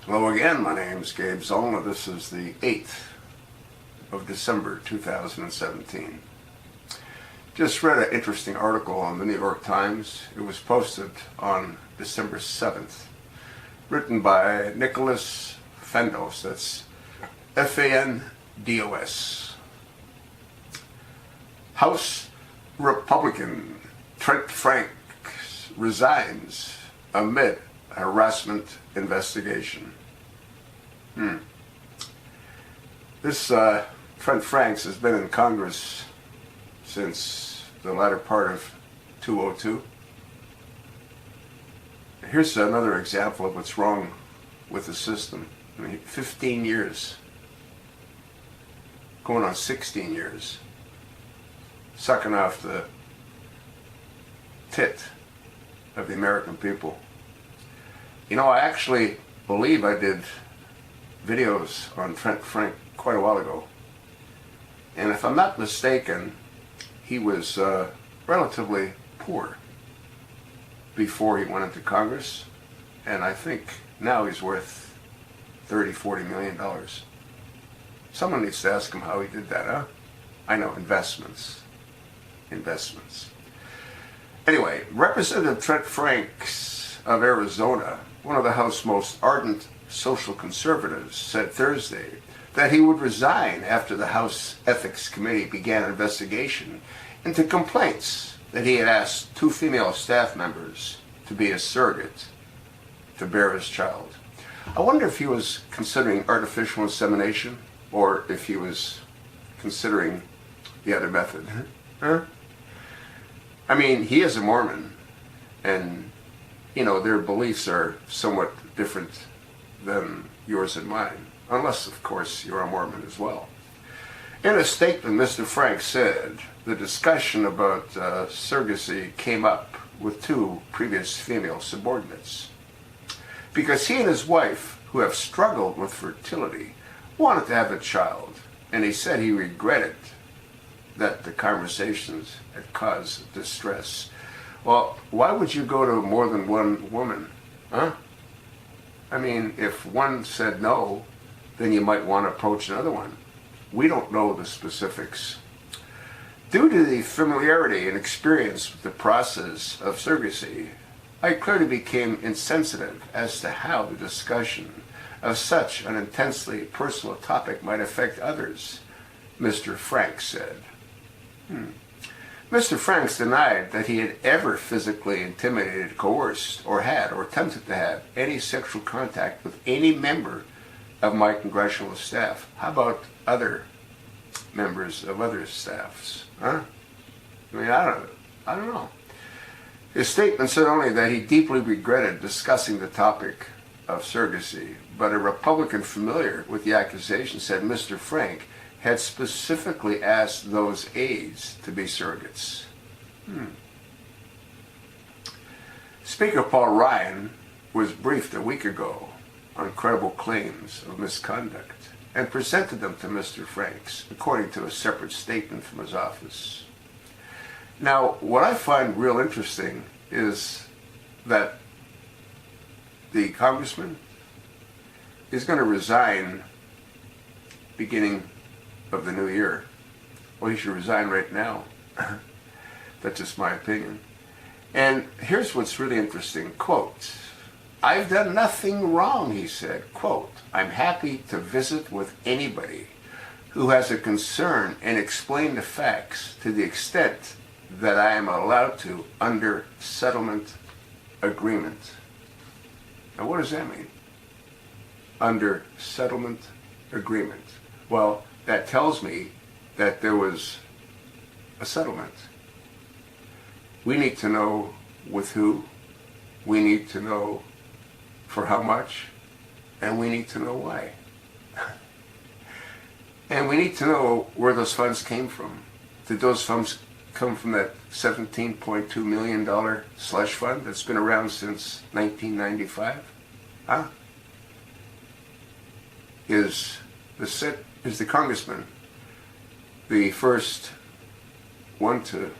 Hello again, my name's Gabe Zollner. This is the 8th of December 2017. Just read an interesting article on the New York Times. It was posted on December 7th, written by Nicholas Fendos, that's F-A-N-D-O-S. House Republican Trent resigns amid harassment investigation. This Trent Franks has been in Congress since the latter part of 2002. Here's another example of what's wrong with the system. 15 years, going on 16 years, sucking off the tit of the American people. I actually believe I did videos on Trent Frank quite a while ago. And if I'm not mistaken, he was relatively poor before he went into Congress. And I think now he's worth $30-40 million. Someone needs to ask him how he did that, huh? I know, investments. Anyway, Representative Trent Franks of Arizona, one of the House's most ardent social conservatives, said Thursday that he would resign after the House Ethics Committee began an investigation into complaints that he had asked 2 female staff members to be a surrogate to bear his child. I wonder if he was considering artificial insemination or if he was considering the other method. Huh? I mean, he is a Mormon, and their beliefs are somewhat different than yours and mine, unless, of course, you're a Mormon as well. In a statement, Mr. Frank said the discussion about surrogacy came up with 2 previous female subordinates because he and his wife, who have struggled with fertility, wanted to have a child, and he said he regretted that the conversations had caused distress. Well, why would you go to more than one woman, huh? I mean, if one said no, then you might want to approach another one. We don't know the specifics. Due to the familiarity and experience with the process of surrogacy, I clearly became insensitive as to how the discussion of such an intensely personal topic might affect others, Mr. Frank said. Mr. Franks denied that he had ever physically intimidated, coerced, or attempted to have any sexual contact with any member of my congressional staff. How about other members of other staffs? Huh? I mean, I don't know. His statement said only that he deeply regretted discussing the topic of surrogacy, but a Republican familiar with the accusation said Mr. Frank had specifically asked those aides to be surrogates. Speaker Paul Ryan was briefed a week ago on credible claims of misconduct and presented them to Mr. Franks, according to a separate statement from his office. Now, what I find real interesting is that the congressman is going to resign beginning of the new year. Well, he should resign right now. That's just my opinion. And here's what's really interesting. Quote, "I've done nothing wrong," he said. Quote, "I'm happy to visit with anybody who has a concern and explain the facts to the extent that I am allowed to under settlement agreement." Now, what does that mean? Under settlement agreement. Well, that tells me that there was a settlement. We need to know with who, we need to know for how much, and we need to know why. And we need to know where those funds came from. Did those funds come from that $17.2 million slush fund that's been around since 1995? Huh? Is the congressman the first one to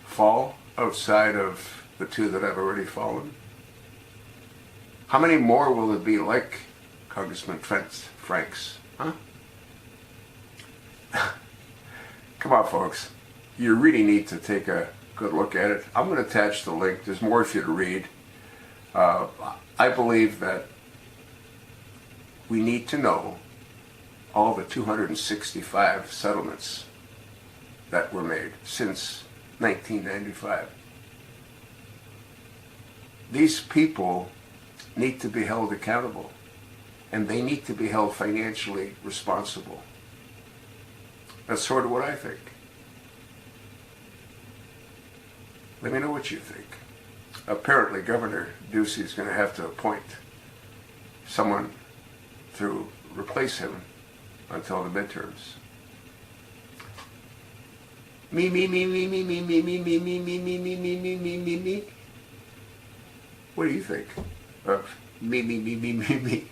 fall outside of the 2 that have already fallen? How many more will there be like Congressman Trent Franks. Huh? Come on, folks. You really need to take a good look at it. I'm going to attach the link. There's more for you to read. I believe that we need to know all the 265 settlements that were made since 1995. These people need to be held accountable, and they need to be held financially responsible. That's sort of what I think. Let me know what you think. Apparently, Governor Ducey is going to have to appoint someone to replace him until the midterms. Me. What do you think of me?